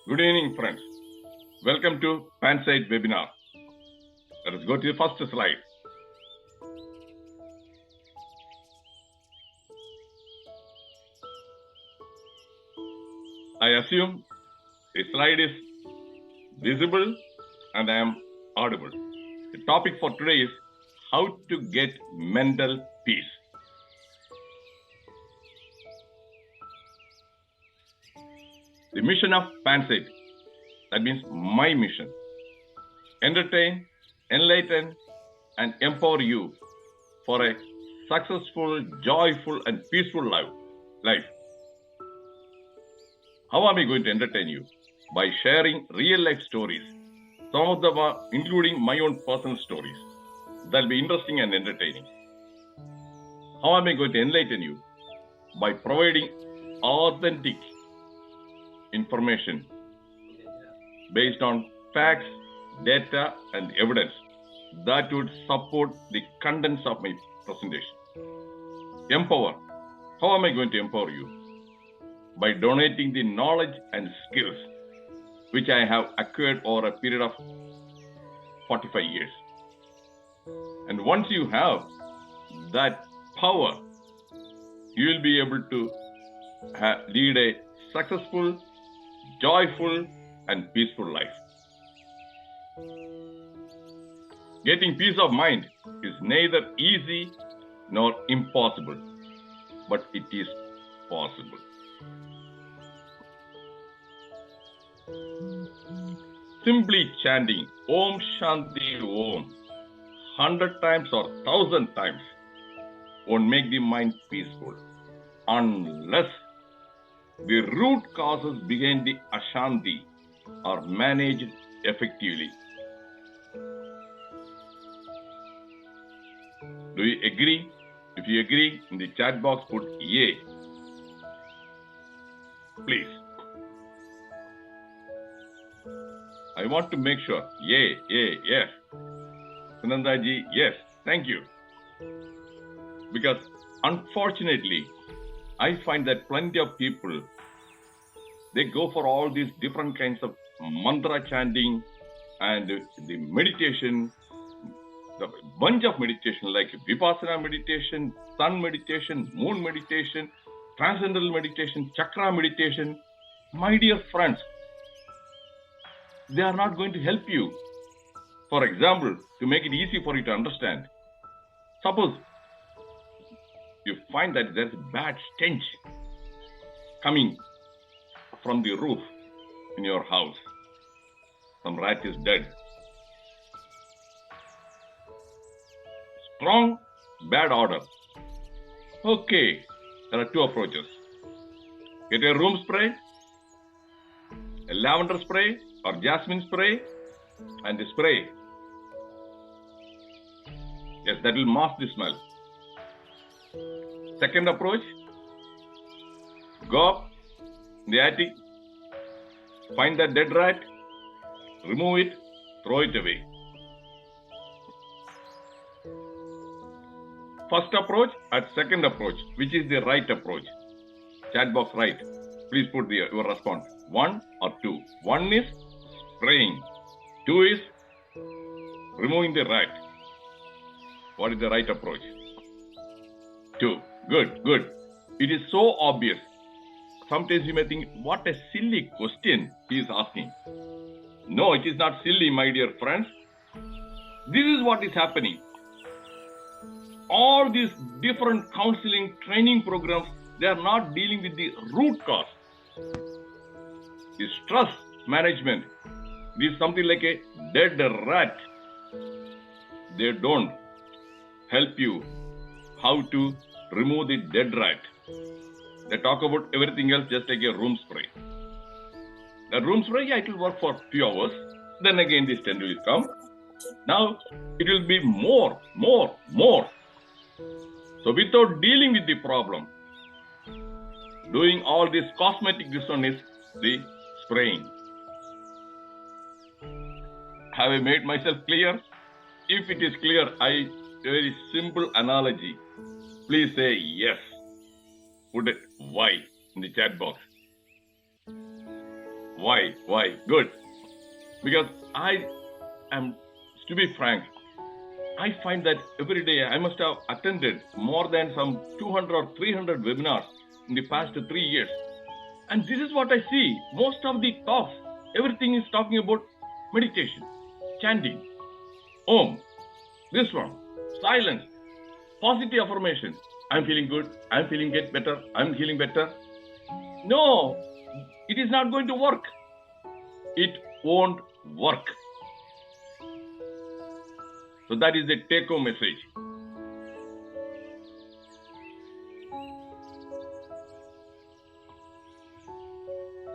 Good evening, friends. Welcome to PANSIGHT webinar. Let us go to the first slide. I assume the slide is visible and I am audible. The topic for today is how to get mental peace. The mission of PANSIGHT, that means my mission, entertain, enlighten, and empower you for a successful, joyful, and peaceful life. How am I going to entertain you? By sharing real-life stories. Some of them are including my own personal stories. That'll be interesting and entertaining. How am I going to enlighten you? By providing authentic information based on facts, data, and evidence that would support the contents of my presentation. Empower. How am I going to empower you? By donating the knowledge and skills which I have acquired over a period of 45 years. And once you have that power, you will be able to lead a successful, joyful, and peaceful life. Getting peace of mind is neither easy nor impossible, but it is possible. Simply chanting Om Shanti Om 100 times or 1,000 times won't make the mind peaceful unless the root causes behind the ASHANTI are managed effectively. Do you agree? If you agree, in the chat box put yay. Please. I want to make sure. Yay, yes. Sunandaji, yes. Thank you. Because unfortunately, I find that plenty of people, they go for all these different kinds of mantra chanting and the meditation, the bunch of meditation like Vipassana meditation, sun meditation, moon meditation, transcendental meditation, chakra meditation. My dear friends, they are not going to help you. For example, to make it easy for you to understand, suppose you find that there's a bad stench coming from the roof in your house. Some rat is dead. Strong, bad odor. Okay, there are two approaches. Get a room spray, a lavender spray or jasmine spray, and spray. Yes, that will mask the smell. Second approach, go up in the attic, find that dead rat, remove it, throw it away. First approach and second approach, which is the right approach? Chat box right. Please put your response. 1 or 2. 1 is spraying. 2 is removing the rat. What is the right approach? 2. Good. It is so obvious. Sometimes you may think, what a silly question he is asking. No, it is not silly, my dear friends. This is what is happening. All these different counseling training programs, they are not dealing with the root cause. The stress management is something like a dead rat. They don't help you how to remove the dead rat. They talk about everything else just like a room spray. The room spray, yeah, it will work for a few hours. Then again this stench will come. Now it will be more. So without dealing with the problem, doing all this cosmetic, this one is the spraying. Have I made myself clear? If it is clear, very simple analogy. Please say yes. Put it Y in the chat box. Why? Why? Good. Because I am, to be frank, I find that every day I must have attended more than some 200 or 300 webinars in the past 3 years. And this is what I see. Most of the talks, everything is talking about meditation, chanting, Om, this one, silence, positive affirmation. I'm feeling good. I'm feeling get better. I'm feeling better. No, it is not going to work. It won't work. So that is the take-home message.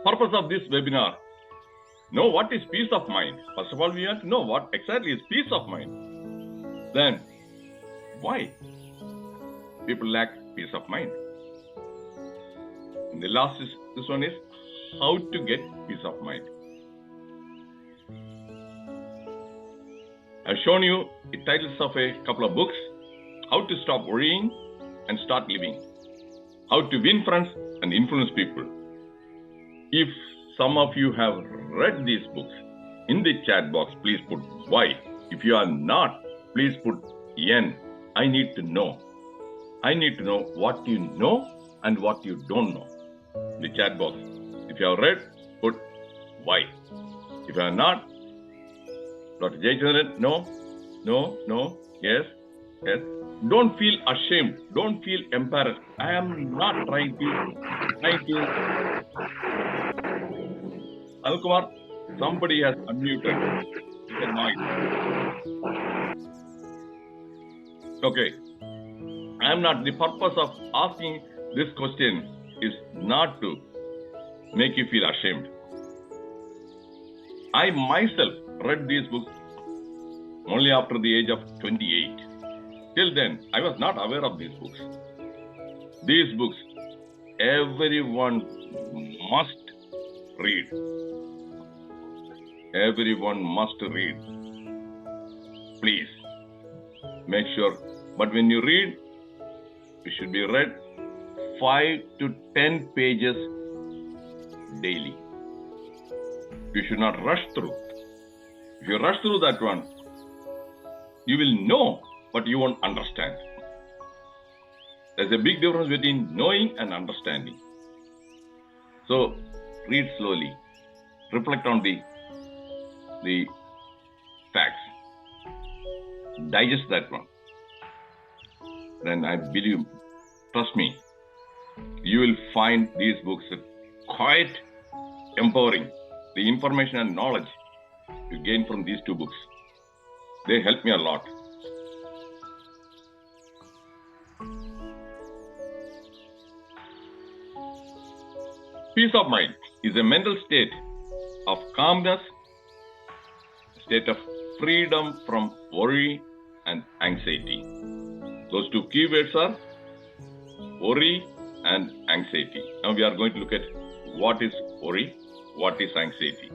Purpose of this webinar: know what is peace of mind. First of all, we have to know what exactly is peace of mind. Then, why people lack peace of mind. And the last is, this one is how to get peace of mind. I've shown you the titles of a couple of books: How to Stop Worrying and Start Living, How to Win Friends and Influence People. If some of you have read these books, in the chat box, please put Y. If you are not, please put N. I need to know. I need to know what you know and what you don't know. In the chat box. If you have read, put Y. If you are not, Dr. Jayachandran, no, no, no, yes, yes. Don't feel ashamed. Don't feel embarrassed. I am not trying to. Kumar, somebody has unmuted the noise. Okay. I am not. The purpose of asking this question is not to make you feel ashamed. I myself read these books only after the age of 28. Till then, I was not aware of these books. These books, everyone must read. Everyone must read. Please, make sure. But when you read, it should be read 5 to 10 pages daily. You should not rush through. If you rush through that one, you will know, but you won't understand. There's a big difference between knowing and understanding. So, read slowly. Reflect on the facts. Digest that one. Then I believe, trust me, you will find these books quite empowering. The information and knowledge you gain from these two books, they help me a lot. Peace of mind is a mental state of calmness, state of freedom from worry and anxiety. Those two keywords are worry and anxiety. Now we are going to look at what is worry, what is anxiety.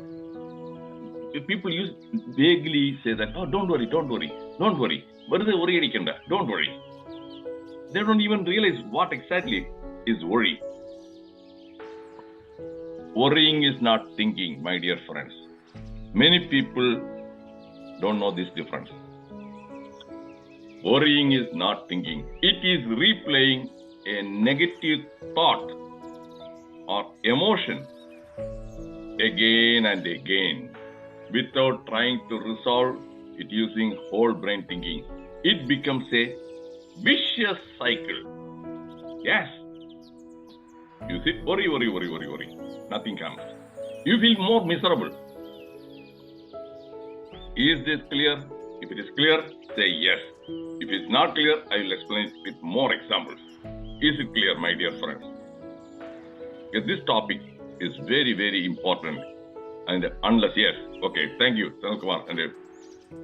People vaguely say that, oh, don't worry. What is the worry? Don't worry. They don't even realize what exactly is worry. Worrying is not thinking, my dear friends. Many people don't know this difference. Worrying is not thinking. It is replaying a negative thought or emotion again and again without trying to resolve it using whole brain thinking. It becomes a vicious cycle. Yes. You sit, worry. Nothing comes. You feel more miserable. Is this clear? If it is clear, say yes. If it's not clear, I will explain it with more examples. Is it clear, my dear friends? Because this topic is very, very important. And unless yes, okay, thank you, Sanal Kumar. And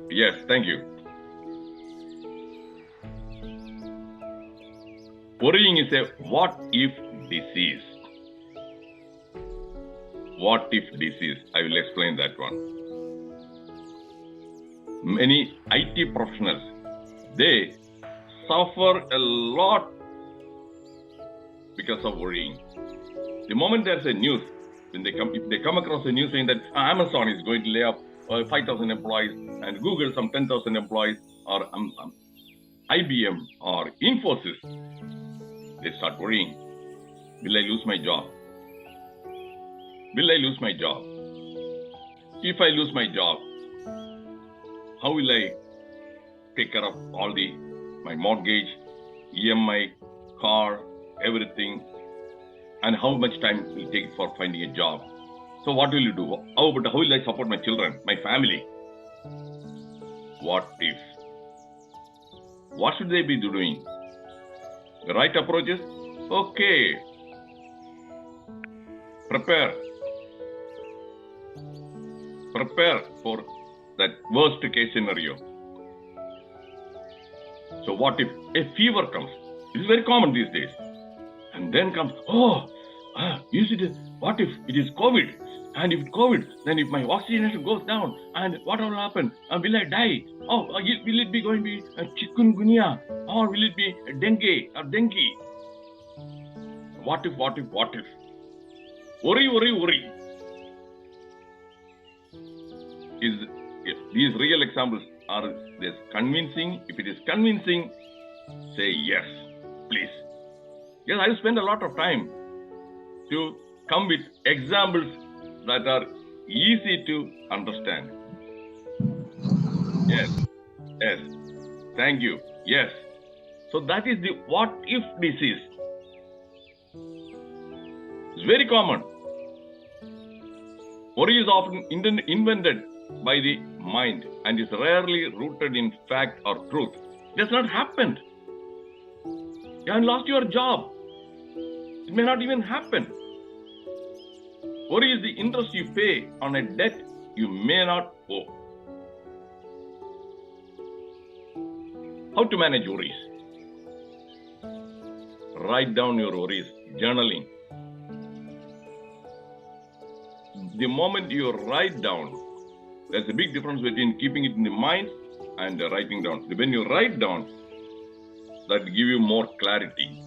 yes, thank you. Worrying is a what if disease. What if disease? I will explain that one. Many IT professionals, they suffer a lot because of worrying. The moment there's a news, if they come across a news saying that Amazon is going to lay off 5,000 employees and Google some 10,000 employees, or IBM or Infosys, they start worrying. Will I lose my job? Will I lose my job? If I lose my job, how will I take care of all my mortgage, EMI, car, everything, and how much time will it take for finding a job? So what will you do? How will I support my children, my family? What if? What should they be doing? The right approaches? Okay. Prepare for that worst case scenario. So what if a fever comes? It is very common these days. And then comes, what if it is COVID? And if it's COVID, then if my oxygenation goes down, and what will happen? Will I die? Will it be going to be chikungunya? Or will it be dengue or dengue? What if? Worry. These real examples are this convincing? If it is convincing, say yes, please. Yes, I spend a lot of time to come with examples that are easy to understand. Yes. Thank you. Yes. So that is the what if disease. It's very common. Worry is often invented by the mind and is rarely rooted in fact or truth. It has not happened. You have lost your job. It may not even happen. Worry is the interest you pay on a debt you may not owe. How to manage worries? Write down your worries, journaling. The moment you write down, there's a big difference between keeping it in the mind and writing down. When you write down, that will give you more clarity.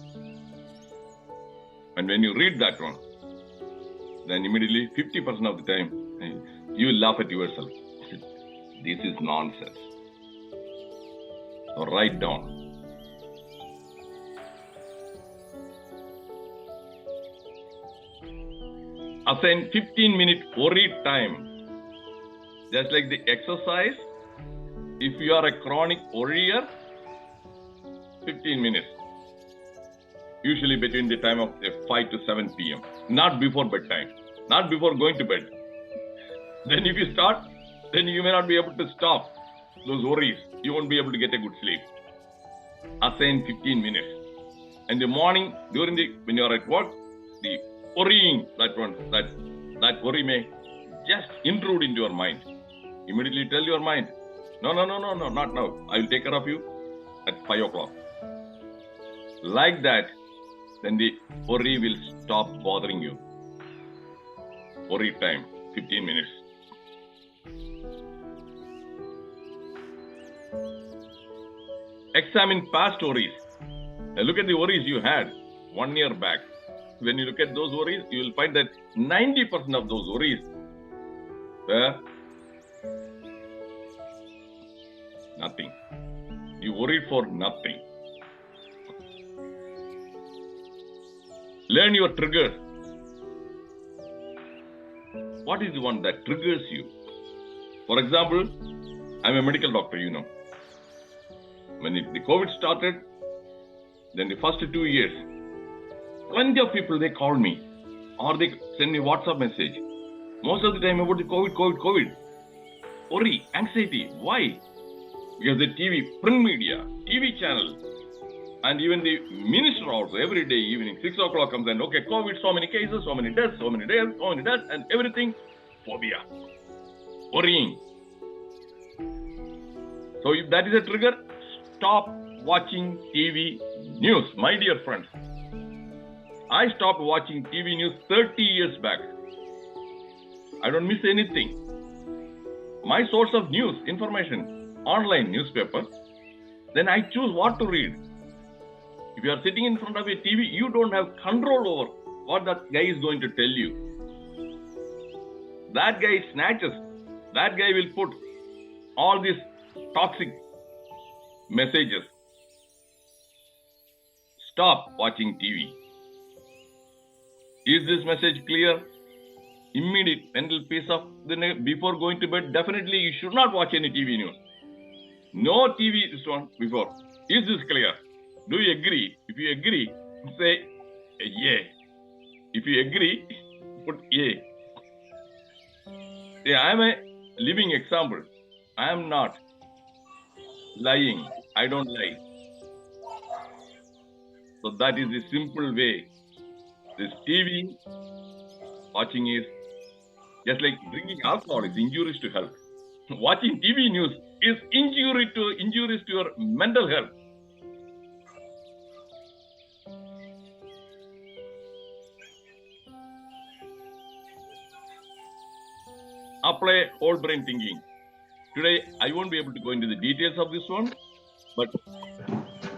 And when you read that one, then immediately 50% of the time, you will laugh at yourself. This is nonsense. So write down. Assign 15-minute worry time. Just like the exercise, if you are a chronic worrier, 15 minutes. Usually between the time of 5 to 7 p.m. Not before bedtime. Not before going to bed. Then if you start, then you may not be able to stop those worries. You won't be able to get a good sleep. Assign 15 minutes. In the morning, when you are at work, the worrying, that worry may just intrude into your mind. Immediately tell your mind, no, not now. I will take care of you at 5 o'clock. Like that, then the worry will stop bothering you. Worry time, 15 minutes. Examine past worries. Now look at the worries you had 1 year back. When you look at those worries, you will find that 90% of those worries were nothing. You worried for nothing. Learn your triggers. What is the one that triggers you? For example, I'm a medical doctor, you know. When the COVID started, then the first 2 years, plenty of people, they call me or they send me WhatsApp message. Most of the time about the COVID. Worry, anxiety. Why? Because the TV, print media, TV channel, and even the minister also, every day evening, 6 o'clock comes and, okay, COVID, so many cases, so many deaths, and everything. Phobia. Worrying. So if that is a trigger, stop watching TV news, my dear friends. I stopped watching TV news 30 years back. I don't miss anything. My source of news, information, online newspaper, then I choose what to read. If you are sitting in front of a TV, you don't have control over what that guy is going to tell you. That guy snatches. That guy will put all these toxic messages. Stop watching TV. Is this message clear? Immediate mental peace of before going to bed. Definitely you should not watch any TV news. No TV this one before. Is this clear? Do you agree? If you agree, say yeah. If you agree, put yeah. Yeah, I am a living example. I am not lying. I don't lie. So that is the simple way. This TV watching is just like drinking alcohol is injurious to health. Watching TV news is injurious to your mental health. Apply whole brain thinking. Today, I won't be able to go into the details of this one, but if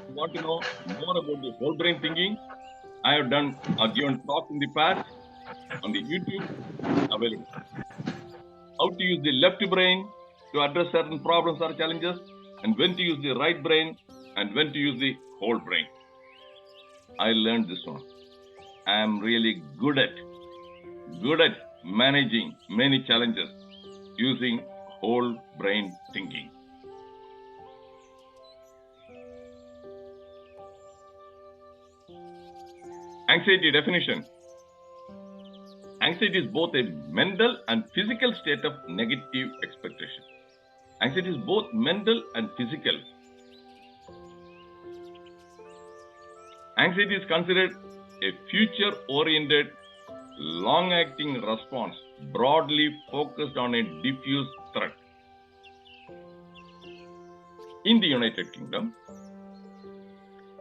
you want to know more about the whole brain thinking, I have given talks in the past on the YouTube available. How to use the left brain to address certain problems or challenges, and when to use the right brain, and when to use the whole brain. I learned this one. I am really good at managing many challenges using whole brain thinking. Anxiety definition. Anxiety is both a mental and physical state of negative expectation. Anxiety is both mental and physical. Anxiety is considered a future-oriented, long-acting response broadly focused on a diffuse threat. In the United Kingdom,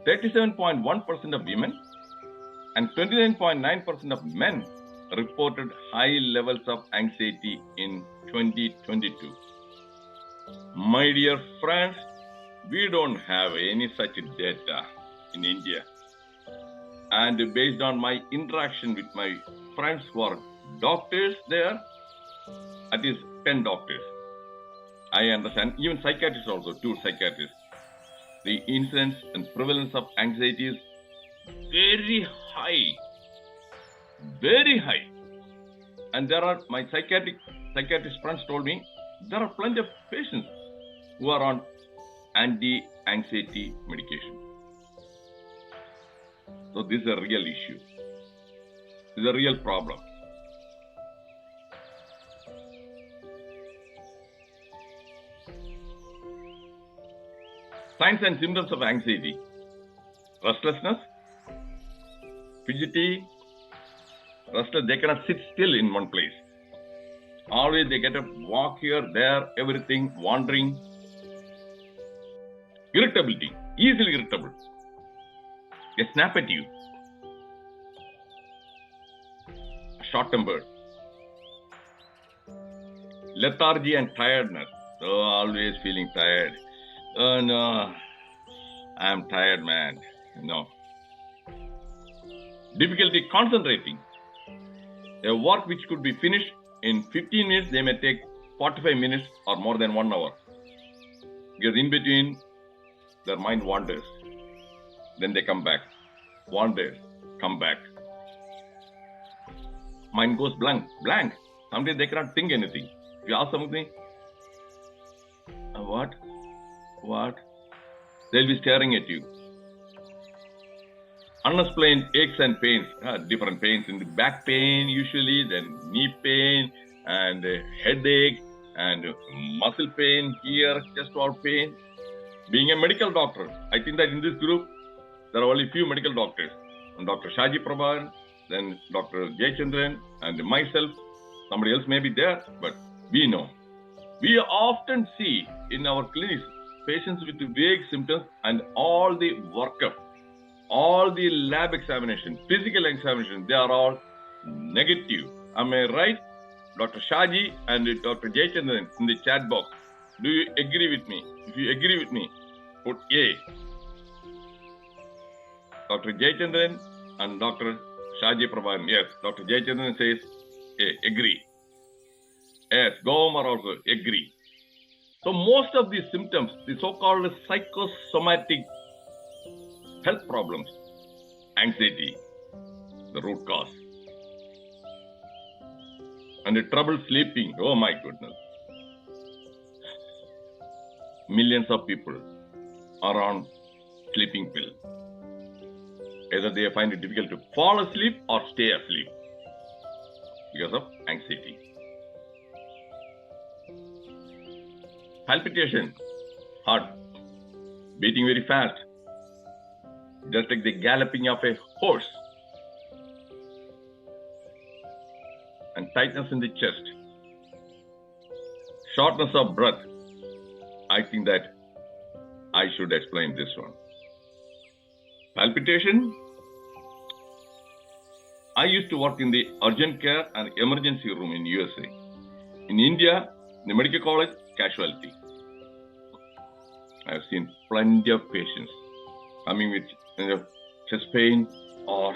37.1% of women and 29.9% of men reported high levels of anxiety in 2022. My dear friends, we don't have any such data in India. And based on my interaction with my friends who are doctors there, at least 10 doctors, I understand, even psychiatrists also, 2 psychiatrists, the incidence and prevalence of anxiety is very high. Very high. And there are, my psychiatrist friends told me, there are plenty of patients who are on anti-anxiety medication. So this is a real issue. This is a real problem. Signs and symptoms of anxiety: restlessness, fidgety, restless. They cannot sit still in one place. Always they get up, walk here, there, everything, wandering. Irritability, easily irritable. They snap at you. Short-tempered. Lethargy and tiredness. Oh, always feeling tired. Oh no, I'm tired, man. No. Difficulty concentrating. A work which could be finished in 15 minutes, they may take 45 minutes or more than 1 hour. Because in between, their mind wanders. Then they come back. Wanders, come back. Mind goes blank. Sometimes they cannot think anything. If you ask something, what? They'll be staring at you. Unexplained aches and pains, different pains in the back pain usually, then knee pain and headache and muscle pain here, chest wall pain. Being a medical doctor, I think that in this group, there are only few medical doctors. And Dr. Shaji Prabhan, then Dr. Jayachandran, and myself. Somebody else may be there, but we know. We often see in our clinics patients with vague symptoms and all the workup, all the lab examination, physical examination, they are all negative. Am I right? Dr. Shaji and Dr. Jayachandran in the chat box. Do you agree with me? If you agree with me, put A. Dr. Jayachandran and Dr. Shaji Prabhan. Yes, Dr. Jayachandran says A. Agree. Yes, Gomer also agree. So most of these symptoms, the so-called psychosomatic health problems, anxiety, the root cause. And the trouble sleeping, oh my goodness. Millions of people are on sleeping pill. Either they find it difficult to fall asleep or stay asleep because of anxiety. Palpitation, heart beating very fast, just like the galloping of a horse. And tightness in the chest. Shortness of breath. I think that I should explain this one. Palpitation. I used to work in the urgent care and emergency room in USA. In India, in the medical college, casualty. I have seen plenty of patients coming with chest pain, or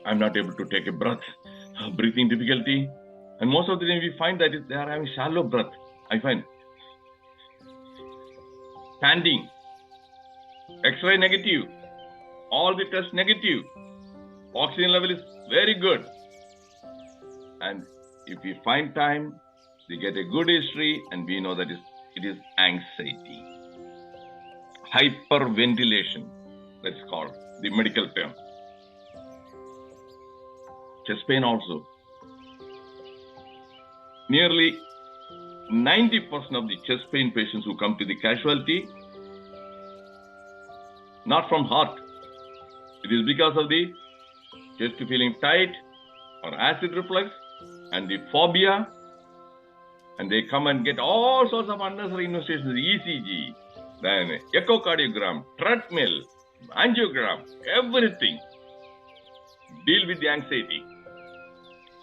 I'm not able to take a breath, breathing difficulty. And most of the time we find that they are having shallow breath. I find standing, X-ray negative, all the tests negative, oxygen level is very good. And if we find time, we get a good history, and we know that it is anxiety. Hyperventilation, that's called the medical term. Chest pain also. Nearly 90% of the chest pain patients who come to the casualty, not from heart. It is because of the chest feeling tight or acid reflux and the phobia, and they come and get all sorts of unnecessary investigations, ECG, then echocardiogram, treadmill, angiogram, everything. Deal with the anxiety.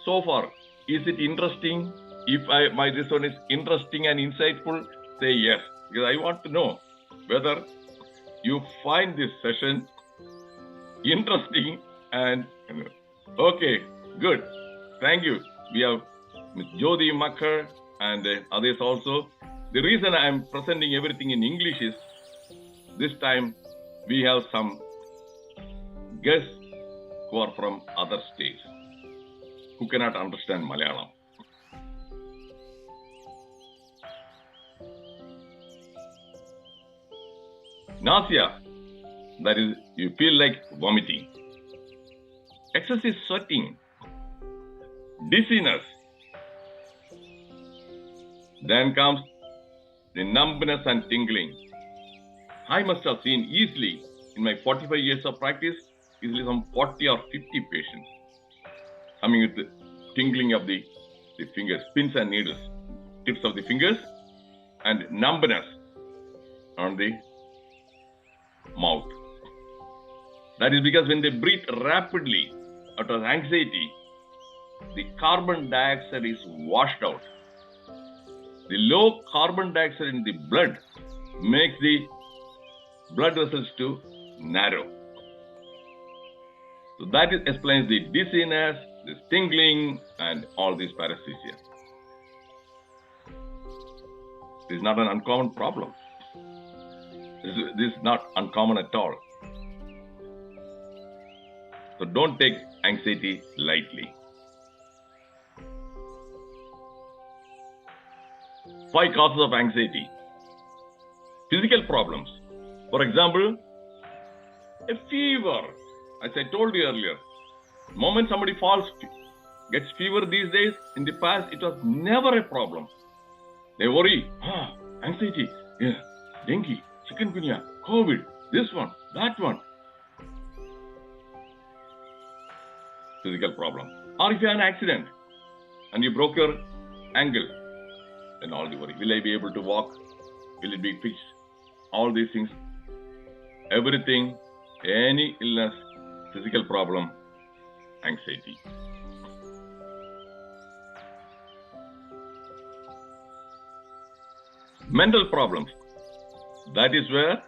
So far, is it interesting? If this one is interesting and insightful, say yes, because I want to know whether you find this session interesting and okay, good. Thank you. We have Ms. Jyoti Makkar and others also. The reason I am presenting everything in English is this time we have some guests who are from other states who cannot understand Malayalam. Nausea, that is, you feel like vomiting. Excessive sweating. Dizziness. Then comes the numbness and tingling. I must have seen easily, in my 45 years of practice, easily some 40 or 50 patients coming with the tingling of the fingers, pins and needles, tips of the fingers, and numbness on the mouth. That is because when they breathe rapidly out of anxiety, the carbon dioxide is washed out. The low carbon dioxide in the blood makes the blood vessels to narrow. So that explains the dizziness, the tingling, and all these paresthesia. This is not an uncommon problem. This is not uncommon at all. So don't take anxiety lightly. 5 causes of anxiety. Physical problems. For example, a fever. As I told you earlier, the moment somebody gets fever these days, in the past it was never a problem. They worry, anxiety, dengue, chikungunya, COVID, this one, that one. Physical problem. Or if you have an accident and you broke your ankle, then all the worry. Will I be able to walk? Will it be fixed? All these things. Everything, any illness, physical problem, anxiety. Mental problems. That is where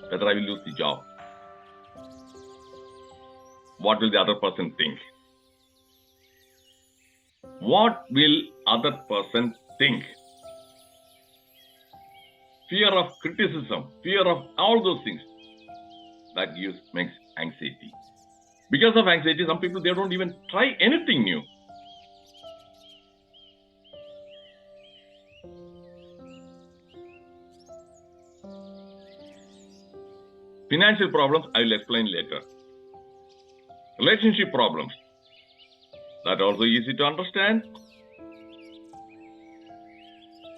whether I will lose the job. What will the other person think? What will other person think? Fear of criticism, fear of all those things. That makes anxiety. Because of anxiety, some people, they don't even try anything new. Financial problems, I will explain later. Relationship problems, that also easy to understand.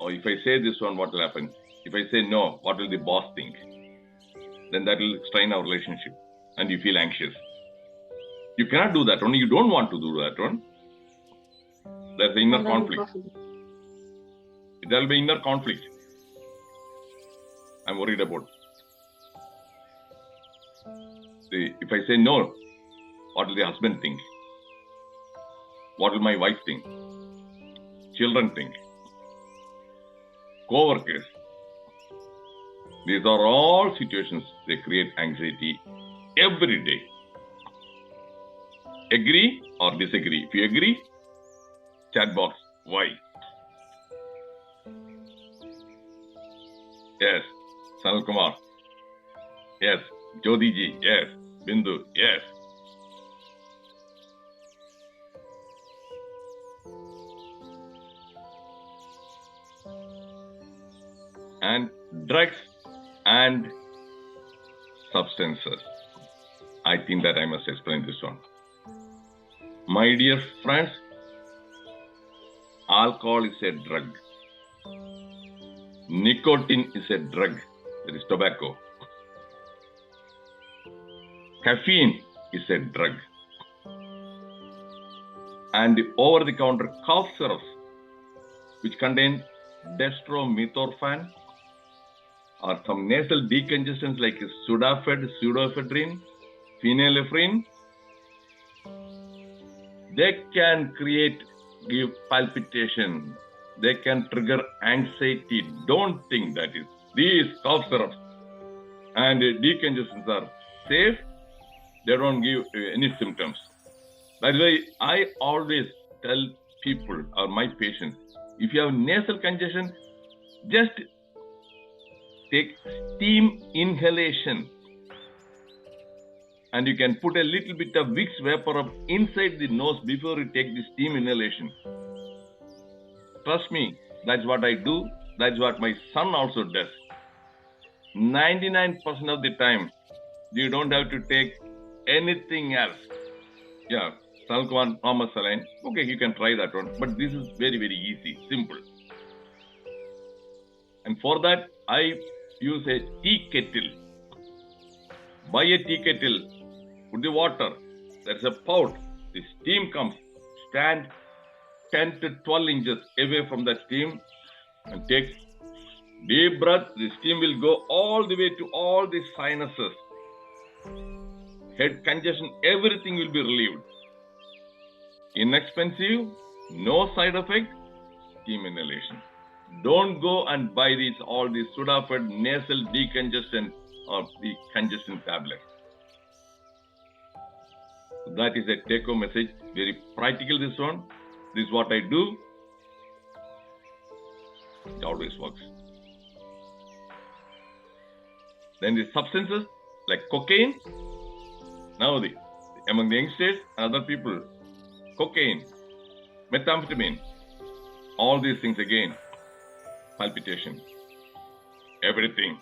Or if I say this one, what will happen? If I say no, what will the boss think? Then that will strain our relationship and you feel anxious. You cannot do that one. You don't want to do that one. There's the inner conflict. There will be inner conflict. I'm worried about. If I say no, what will the husband think? What will my wife think? Children think? Co-workers. These are all situations they create anxiety every day. Agree or disagree? If you agree, chat box, why? Yes. Sanal Kumar. Yes. Jyoti ji. Yes. Bindu. Yes. And drugs and substances. I think that I must explain this one. My dear friends, alcohol is a drug. Nicotine is a drug. That is tobacco. Caffeine is a drug. And over-the-counter cough syrups, which contain dextromethorphan, or some nasal decongestants like Sudafed, pseudoephedrine, phenylephrine, they can give palpitation. They can trigger anxiety. Don't think that is. These cough syrups and decongestants are safe. They don't give any symptoms. That's why I always tell people or my patients, if you have nasal congestion, just take steam inhalation. And you can put a little bit of Vicks vapor up inside the nose before you take the steam inhalation. Trust me, that's what I do. That's what my son also does. 99% of the time, you don't have to take anything else. Yeah, Salquan, normal saline. Okay, you can try that one. But this is very, very easy, simple. And for that, I use a tea kettle. Buy a tea kettle, put the water, there's a pot, the steam comes, stand 10 to 12 inches away from the steam and take deep breath. The steam will go all the way to all the sinuses, head congestion, everything will be relieved. Inexpensive, no side effect, steam inhalation. Don't go and buy all these Sudafed nasal decongestant or the congestion tablet. That is a take-home message. Very practical, this one. This is what I do. It always works. Then the substances like cocaine. Now among the youngsters and other people, cocaine, methamphetamine, all these things again, palpitation, everything.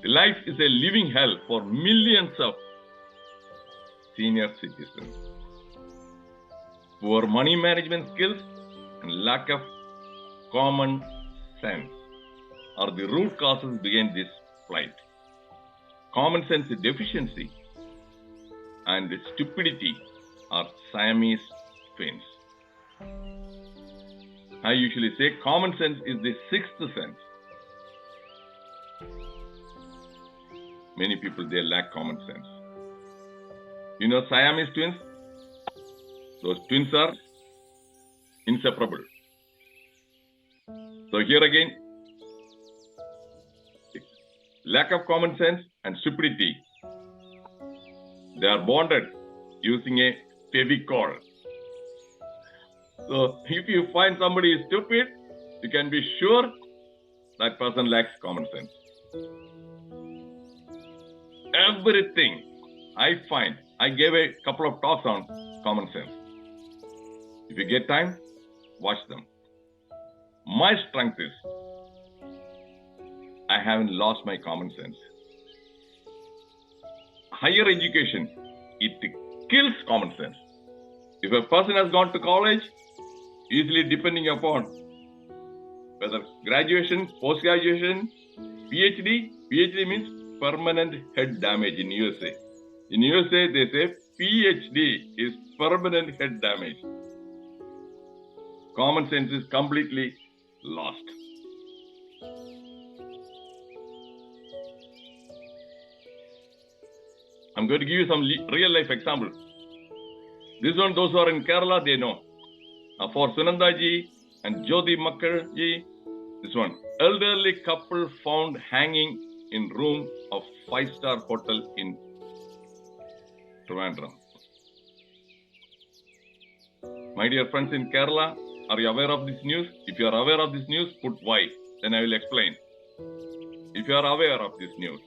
Life is a living hell for millions of senior citizens. Poor money management skills and lack of common sense are the root causes behind this plight. Common sense deficiency and stupidity are Siamese twins. I usually say common sense is the sixth sense. Many people, they lack common sense. You know Siamese twins? Those twins are inseparable. So here again, lack of common sense and stupidity They are bonded using a Fevicol. So if you find somebody is stupid, you can be sure that person lacks common sense. Everything I find, I gave a couple of talks on common sense. If you get time, watch them. My strength is I haven't lost my common sense. Higher education, it kills common sense. If a person has gone to college, usually depending upon whether graduation, post-graduation, PhD means permanent head damage in USA. In USA, they say PhD is permanent head damage. Common sense is completely lost. I'm going to give you some real life example. This one, those who are in Kerala, they know. For Sunandaji and Jyoti Makkarji, this one, elderly couple found hanging in room of 5-star hotel in Trivandrum. My dear friends in Kerala, are you aware of this news? If you are aware of this news, put Y. Then I will explain. If you are aware of this news.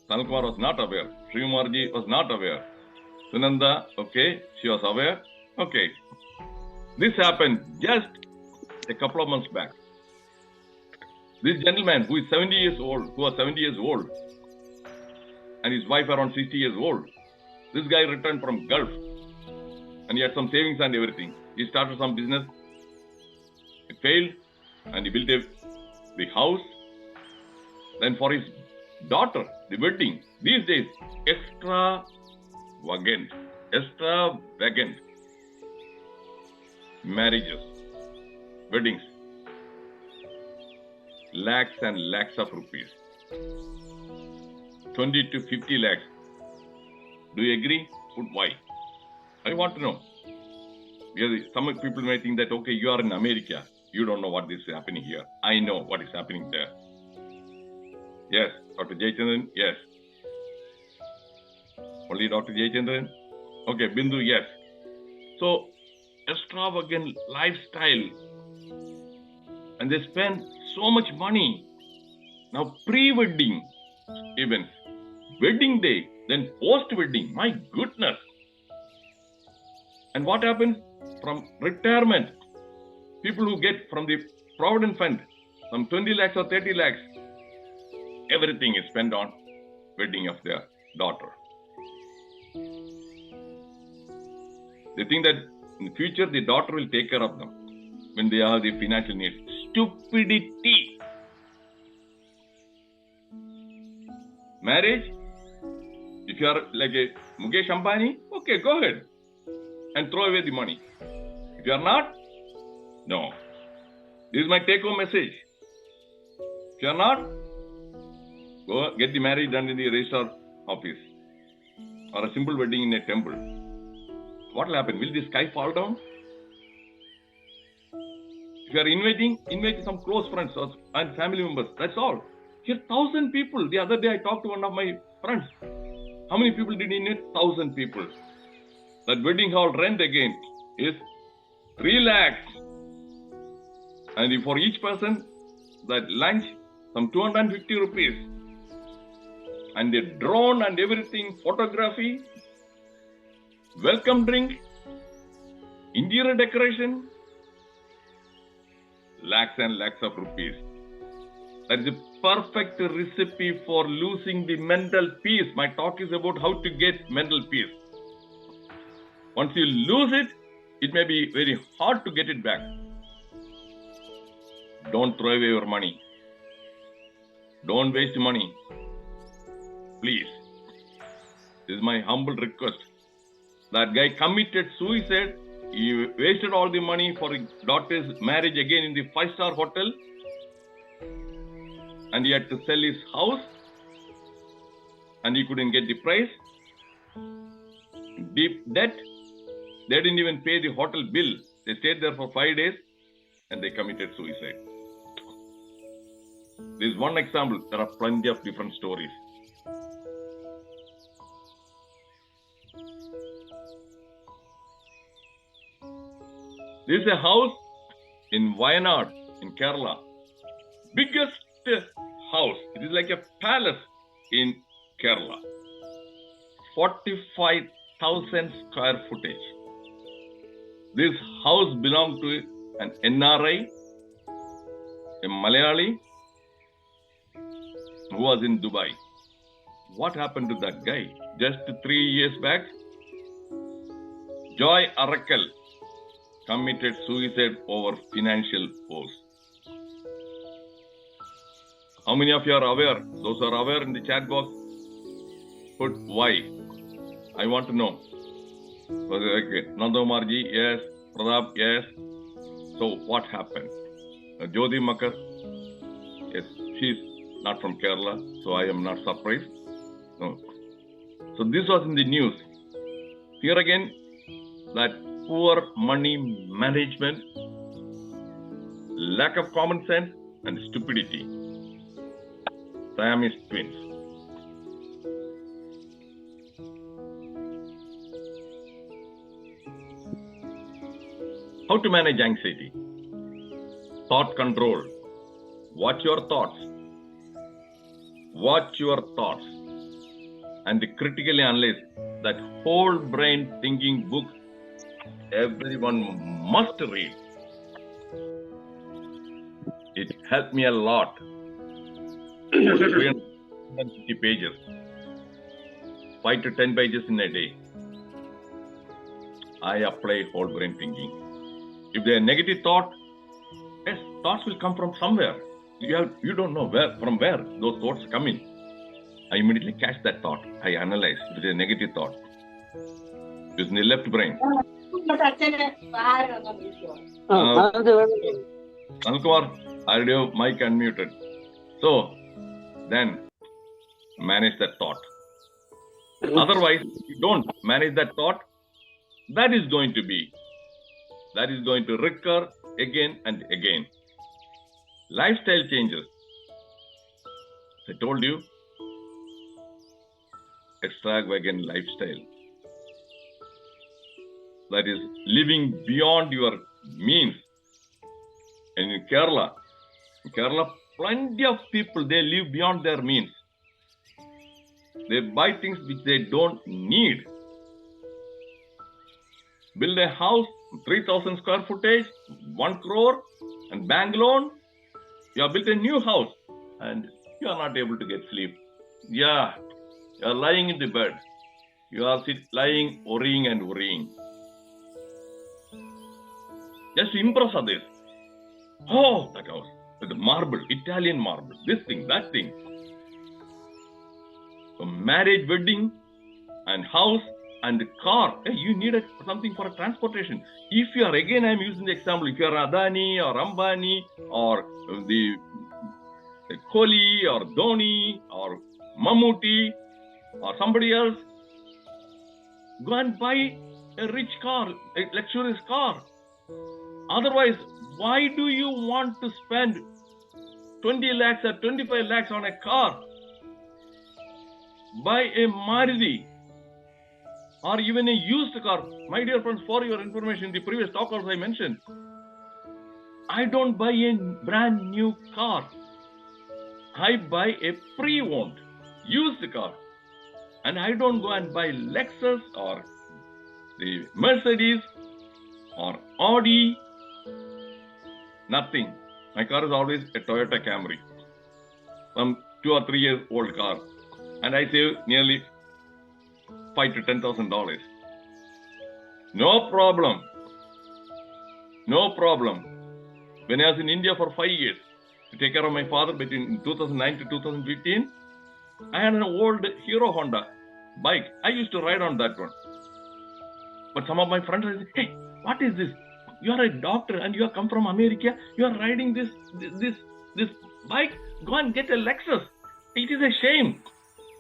Sanalkumar was not aware. Srimarji was not aware. Sunanda, okay, she was aware. Okay. This happened just a couple of months back. This gentleman who was 70 years old, and his wife around 60 years old, this guy returned from Gulf and he had some savings and everything. He started some business. It failed and he built the house. Then for his daughter, the wedding, these days, extravagant marriages, weddings, lakhs and lakhs of rupees, 20 to 50 lakhs. Do you agree? Put why? I want to know. Because some people may think that, okay, you are in America, you don't know what is happening here. I know what is happening there. Yes, Dr. Jayachandran, yes. Only Dr. Jayachandran? Okay, Bindu, yes. So, extravagant lifestyle. And they spend so much money. Now, pre-wedding events, wedding day, then post-wedding, my goodness. And what happens from retirement? People who get from the Provident Fund, some 20 lakhs or 30 lakhs, everything is spent on wedding of their daughter. They think that in the future, the daughter will take care of them when they have the financial needs. Stupidity. Marriage, if you are like a Mukesh Ambani, okay, go ahead and throw away the money. If you are not, no. This is my take-home message. If you are not, go get the marriage done in the registrar office or a simple wedding in a temple. What will happen? Will the sky fall down? If you are invite some close friends and family members. That's all. Here, 1,000 people. The other day I talked to one of my friends. How many people did he need? 1,000 people. That wedding hall rent again is 3 lakhs. And for each person, that lunch, some 250 rupees. And the drone and everything, photography, welcome drink, interior decoration, lakhs and lakhs of rupees. That is a perfect recipe for losing the mental peace. My talk is about how to get mental peace. Once you lose it, it may be very hard to get it back. Don't throw away your money. Don't waste money. Please. This is my humble request. That guy committed suicide. He wasted all the money for his daughter's marriage again in the 5-star hotel. And he had to sell his house. And he couldn't get the price. Deep debt. They didn't even pay the hotel bill. They stayed there for 5 days. And they committed suicide. This is one example. There are plenty of different stories. This is a house in Wayanad, in Kerala. Biggest house. It is like a palace in Kerala. 45,000 square footage. This house belonged to an NRI, a Malayali, who was in Dubai. What happened to that guy? Just 3 years back, Joy Arakkal committed suicide over financial woes. How many of you are aware? Those who are aware in the chat box, put why. I want to know. Okay. Nandakumarji, yes. Pradap, yes. So what happened? Jyoti Makar, yes, she's not from Kerala, so I am not surprised. No. So this was in the news. Here again, that poor money management, lack of common sense, and stupidity. Siamese twins. How to manage anxiety? Thought control. Watch your thoughts. Watch your thoughts. And critically analyze that whole brain thinking book everyone must read. It helped me a lot. 350 pages. 5 to 10 pages in a day. I apply whole brain thinking. If there are negative thought, yes, thoughts will come from somewhere. You don't know from where those thoughts come in. I immediately catch that thought. I analyze if it is a negative thought. Using the left brain. Ankumar, audio mic unmuted. So, then manage that thought. Otherwise, if you don't manage that thought, that is going to recur again and again. Lifestyle changes. I told you, extravagant lifestyle. That is living beyond your means. And in Kerala, plenty of people, they live beyond their means. They buy things which they don't need. Build a house, 3,000 square footage, 1 crore, and bank loan. You have built a new house and you are not able to get sleep. Yeah, you are lying in the bed. You are lying, worrying and worrying. Just to impress others. Oh, that house. The marble, Italian marble, this thing, that thing. So marriage, wedding, and house and car. Hey, you need something for transportation. If you are, again, I am using the example, if you are Adani or Ambani or the Kohli or Dhoni or Mammootty or somebody else, go and buy a rich car, a luxurious car. Otherwise, why do you want to spend 20 lakhs or 25 lakhs on a car? Buy a Maruti or even a used car. My dear friends, for your information, the previous talk also I mentioned, I don't buy a brand new car. I buy a pre-owned, used car. And I don't go and buy Lexus or the Mercedes or Audi. Nothing. My car is always a Toyota Camry. Some 2 or 3 years old car. And I save nearly $5,000 to $10,000. No problem. No problem. When I was in India for 5 years to take care of my father between 2009 to 2015, I had an old Hero Honda bike. I used to ride on that one. But some of my friends said, hey, what is this? You are a doctor and you have come from America. You are riding this bike. Go and get a Lexus. It is a shame.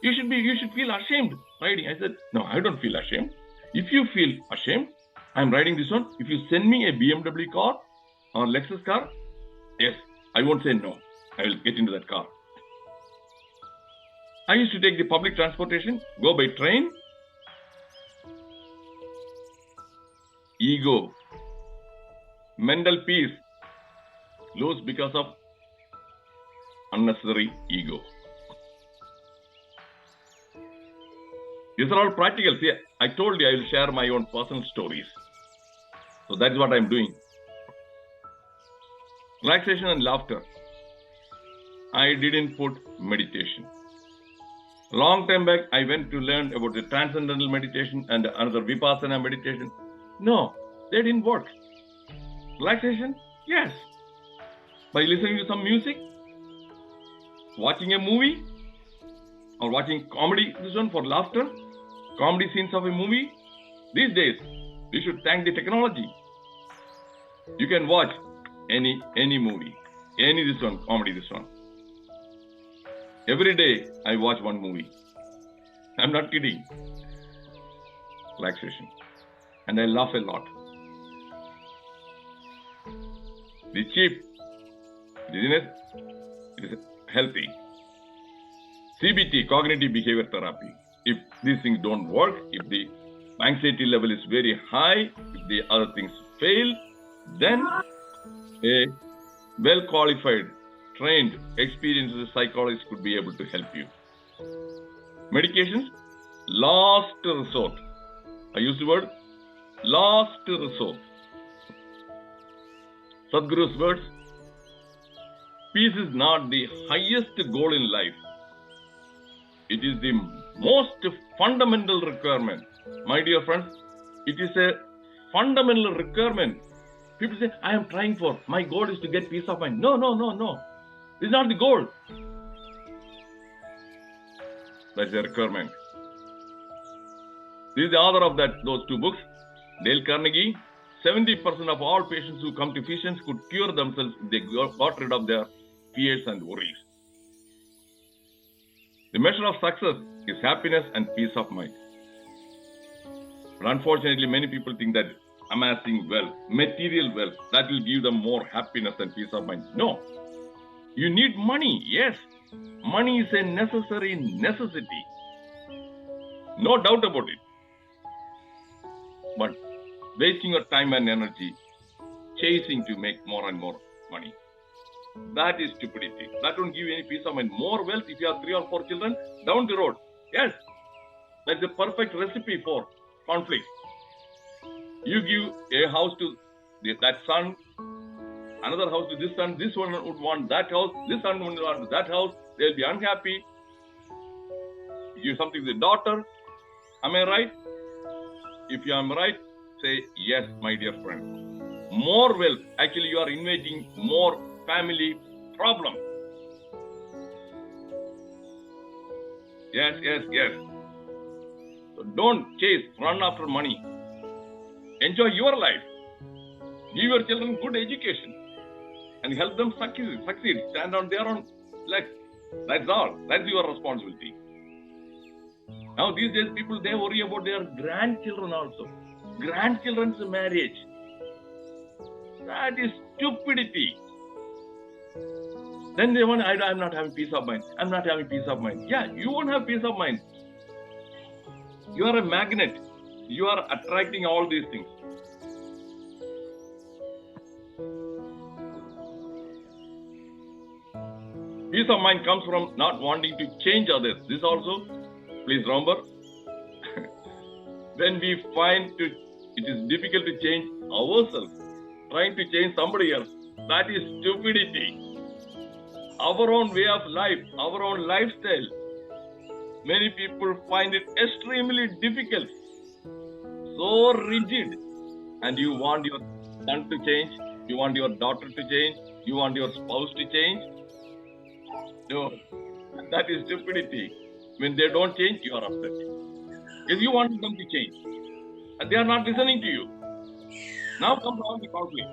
You should feel ashamed riding. I said, no, I don't feel ashamed. If you feel ashamed, I'm riding this one. If you send me a BMW car or Lexus car, yes, I won't say no. I will get into that car. I used to take the public transportation, go by train. Ego. mental peace lose because of unnecessary ego. These are all practical. See, I told you I will share my own personal stories. So that's what I'm doing. Relaxation and laughter. I didn't put meditation. Long time back, I went to learn about the transcendental meditation and another vipassana meditation. No, they didn't work. Relaxation? Yes. By listening to some music, watching a movie, or watching comedy, this one for laughter, comedy scenes of a movie. These days, we should thank the technology. You can watch any movie, any this one, comedy this one. Every day, I watch one movie. I'm not kidding. Relaxation. And I laugh a lot. The cheap, business, it is healthy. CBT, cognitive behavior therapy. If these things don't work, if the anxiety level is very high, if the other things fail, then a well-qualified, trained, experienced psychologist could be able to help you. Medications, last resort. I use the word last resort. Sadhguru's words, peace is not the highest goal in life. It is the most fundamental requirement. My dear friends, it is a fundamental requirement. People say, I am trying for, my goal is to get peace of mind. No. This is not the goal. That's a requirement. This is the author of those two books, Dale Carnegie. 70% of all patients who come to physicians could cure themselves if they got rid of their fears and worries. The measure of success is happiness and peace of mind. But unfortunately, many people think that amassing wealth, material wealth, that will give them more happiness and peace of mind. No. You need money, yes. Money is a necessity. No doubt about it. But wasting your time and energy chasing to make more and more money, that is stupidity. That won't give you any peace of mind. More wealth if you have 3 or 4 children down the road. Yes, that's a perfect recipe for conflict. You give a house to that son, another house to this son. This one would want that house. This son would want that house. They'll be unhappy. You give something to the daughter. Am I right? If you am right, say yes, my dear friend. More wealth. Actually, you are inviting more family problem. Yes. So don't run after money. Enjoy your life. Give your children good education and help them succeed, stand on their own legs. That's all. That's your responsibility. Now these days people, they worry about their grandchildren also. Grandchildren's marriage. That is stupidity. Then they want, I'm not having peace of mind. I'm not having peace of mind. Yeah, you won't have peace of mind. You are a magnet. You are attracting all these things. Peace of mind comes from not wanting to change others. This also, please remember, when we find it is difficult to change ourselves, trying to change somebody else, that is stupidity. Our own way of life, our own lifestyle, many people find it extremely difficult, so rigid. And you want your son to change, you want your daughter to change, you want your spouse to change. No, that is stupidity. When they don't change, you are upset. If you want them to change, and they are not listening to you, now comes all the conflict.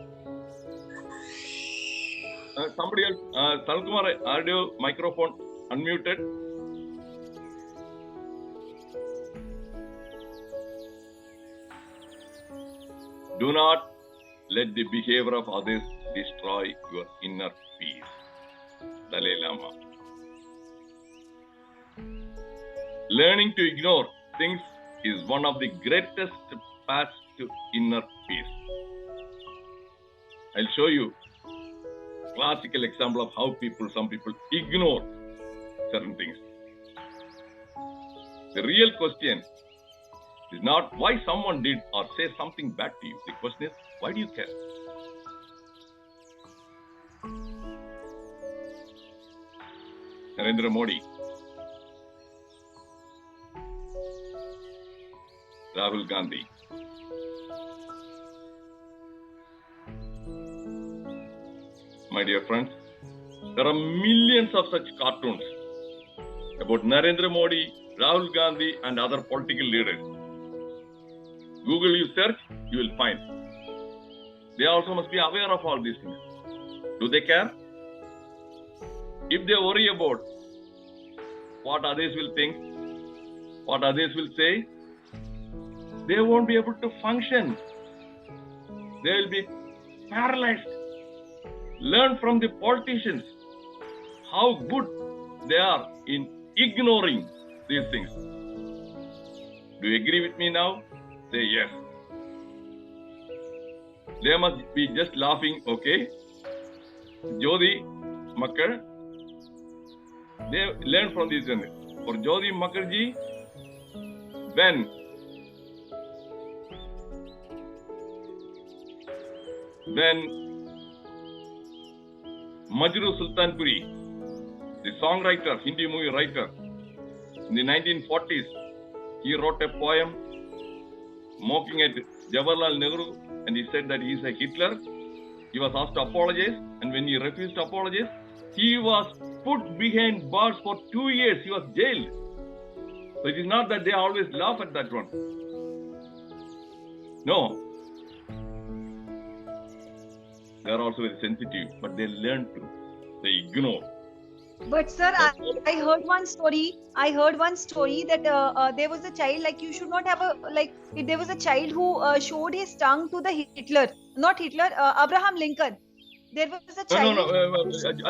Somebody else, Salkumar, audio microphone unmuted. Do not let the behavior of others destroy your inner peace. Dalai Lama. Learning to ignore things is one of the greatest paths to inner peace. I'll show you classical example of how some people ignore certain things. The real question is not why someone did or say something bad to you. The question is, why do you care? Narendra Modi, Rahul Gandhi. My dear friends, there are millions of such cartoons about Narendra Modi, Rahul Gandhi and other political leaders. Google, you search, you will find. They also must be aware of all these things. Do they care? If they worry about what others will think, what others will say, they won't be able to function. They will be paralyzed. Learn from the politicians how good they are in ignoring these things. Do you agree with me now? Say yes. They must be just laughing, okay? Jyoti Makkar, they learn from this. For Jyoti Makkarji, when Majru Sultanpuri, the songwriter, Hindi movie writer, in the 1940s, he wrote a poem mocking at Jawaharlal Nehru, and he said that he is a Hitler. He was asked to apologize, and when he refused to apologize, he was put behind bars for 2 years. He was jailed. So it is not that they always laugh at that one. No. They are also very sensitive, but they learn to. They ignore. But sir, I heard one story. That there was a child, like you should not have a, like there was a child who showed his tongue to the Hitler, not Hitler, Abraham Lincoln. There was a child. No.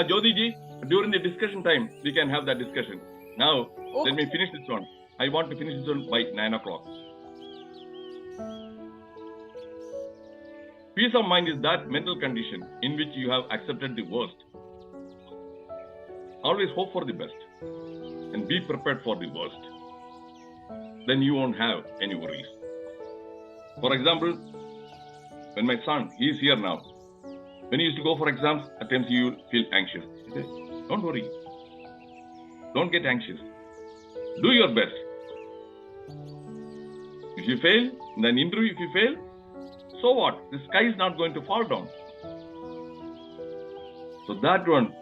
Jyoti ji, during the discussion time, we can have that discussion. Now, Okay. Let me finish this one. I want to finish this one by 9 o'clock. Peace of mind is that mental condition in which you have accepted the worst. Always hope for the best and be prepared for the worst. Then you won't have any worries. For example, when my son, he is here now. When he used to go for exams, at times he will feel anxious. He says, don't worry. Don't get anxious. Do your best. If you fail, in an interview, if you fail, so what? The sky is not going to fall down. So that one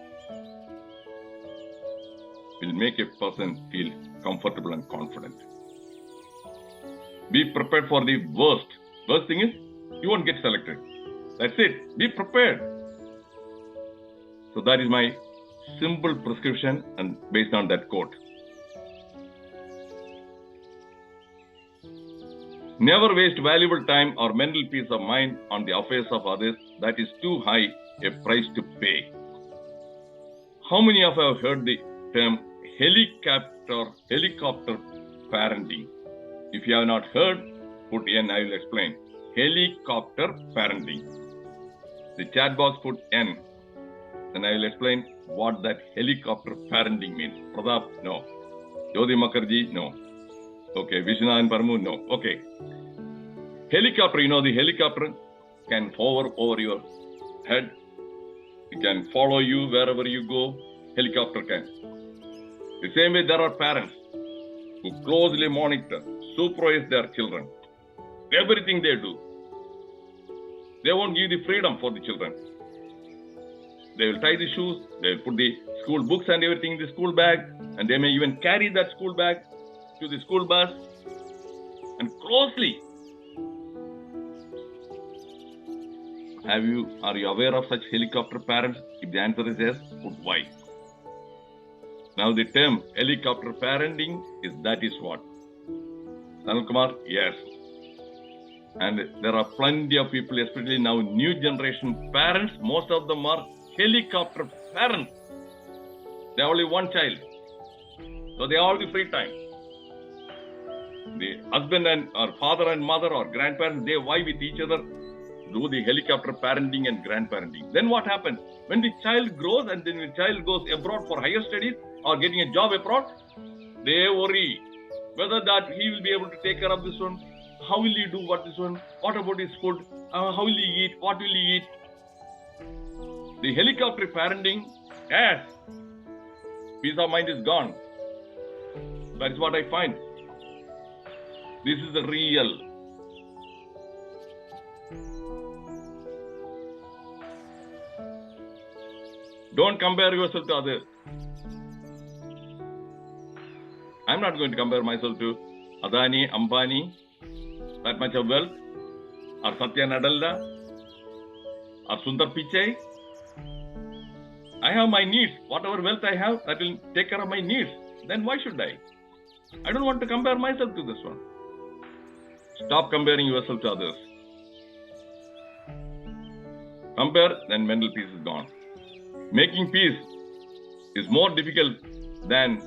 will make a person feel comfortable and confident. Be prepared for the worst. Worst thing is, you won't get selected. That's it. Be prepared. So that is my simple prescription and based on that quote. Never waste valuable time or mental peace of mind on the affairs of others. That is too high a price to pay. How many of you have heard the term helicopter parenting? If you have not heard, put N, I will explain. Helicopter parenting. The chat box put N, and I will explain what that helicopter parenting means. Pradap, no. Jyoti Makkarji, no. Okay, Vishwanathan Parmu, no. Okay. Helicopter, the helicopter can hover over your head. It can follow you wherever you go. Helicopter can. The same way there are parents who closely monitor, supervise their children. Everything they do. They won't give the freedom for the children. They will tie the shoes, they will put the school books and everything in the school bag, and they may even carry that school bag to the school bus and closely. Are you aware of such helicopter parents? If the answer is yes, put Y. Now the term helicopter parenting that is what? Sanal Kumar, yes. And there are plenty of people, especially now new generation parents, most of them are helicopter parents. They have only one child. So they have all the free time. The husband and or father and mother or grandparents, they vie with each other. do the helicopter parenting and grandparenting. Then what happens? When the child grows and then the child goes abroad for higher studies or getting a job abroad, they worry whether that he will be able to take care of this one. How will he do what this one? What about his food? How will he eat? What will he eat? The helicopter parenting, yes, peace of mind is gone. That is what I find. This is the real. Don't compare yourself to others. I'm not going to compare myself to Adani, Ambani, that much of wealth, or Satya Nadella, or Sundar Pichai. I have my needs. Whatever wealth I have, that will take care of my needs. Then why should I? I don't want to compare myself to this one. Stop comparing yourself to others. Compare, then mental peace is gone. Making peace is more difficult than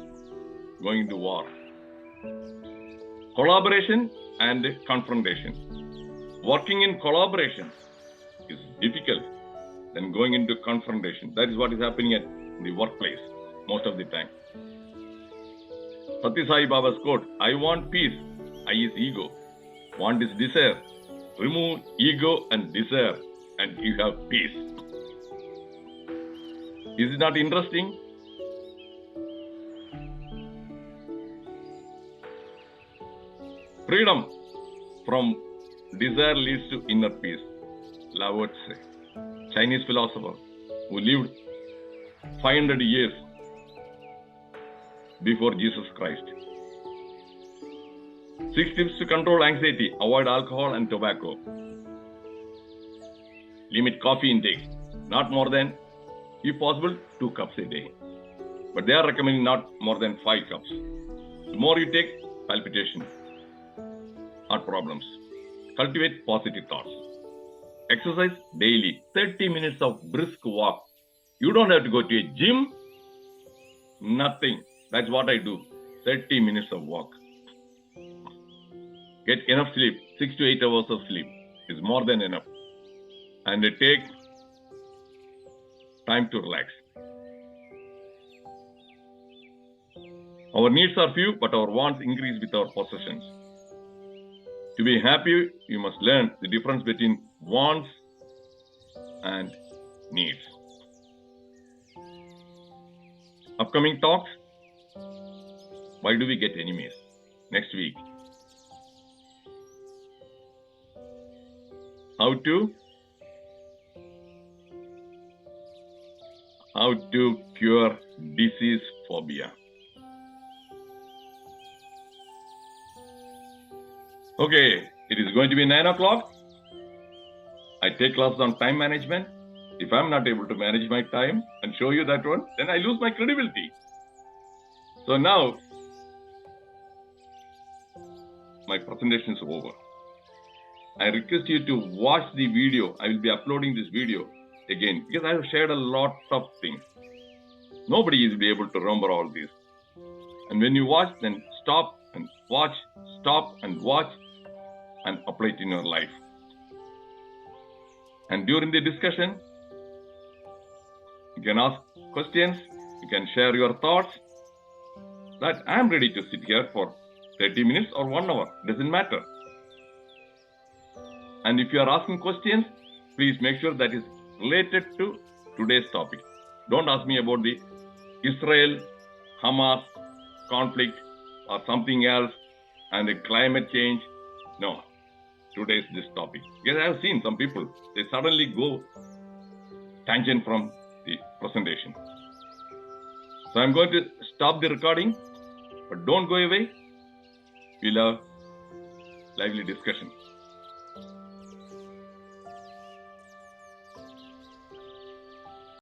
going to war. Collaboration and confrontation. Working in collaboration is difficult than going into confrontation. That is what is happening at the workplace most of the time. Satya Sai Baba's quote, I want peace. I is ego. Want is desire. Remove ego and desire and you have peace. Is it not interesting? Freedom from desire leads to inner peace. Lao Tse, Chinese philosopher who lived 500 years before Jesus Christ. 6 tips to control anxiety. Avoid alcohol and tobacco. Limit coffee intake. Not more than, if possible, 2 cups a day. But they are recommending not more than 5 cups. The more you take, palpitation, heart problems. Cultivate positive thoughts. Exercise daily. 30 minutes of brisk walk. You don't have to go to a gym. Nothing. That's what I do. 30 minutes of walk. Get enough sleep. 6 to 8 hours of sleep is more than enough. And take time to relax. Our needs are few, but our wants increase with our possessions. To be happy, you must learn the difference between wants and needs. Upcoming talks. Why do we get enemies? Next week. How to cure disease phobia. Okay, it is going to be 9 o'clock. I take classes on time management. If I'm not able to manage my time and show you that one, then I lose my credibility. So now, my presentation is over. I request you to watch the video. I will be uploading this video again because I have shared a lot of things. Nobody will be able to remember all this. And when you watch, then stop and watch, stop and watch and apply it in your life. And during the discussion, you can ask questions, you can share your thoughts. That I am ready to sit here for 30 minutes or 1 hour, doesn't matter. And if you are asking questions, please make sure that is related to today's topic. Don't ask me about the Israel-Hamas conflict or something else and the climate change. No, today's this topic. Because I have seen some people, they suddenly go tangent from the presentation. So I'm going to stop the recording, but don't go away. We'll have lively discussion.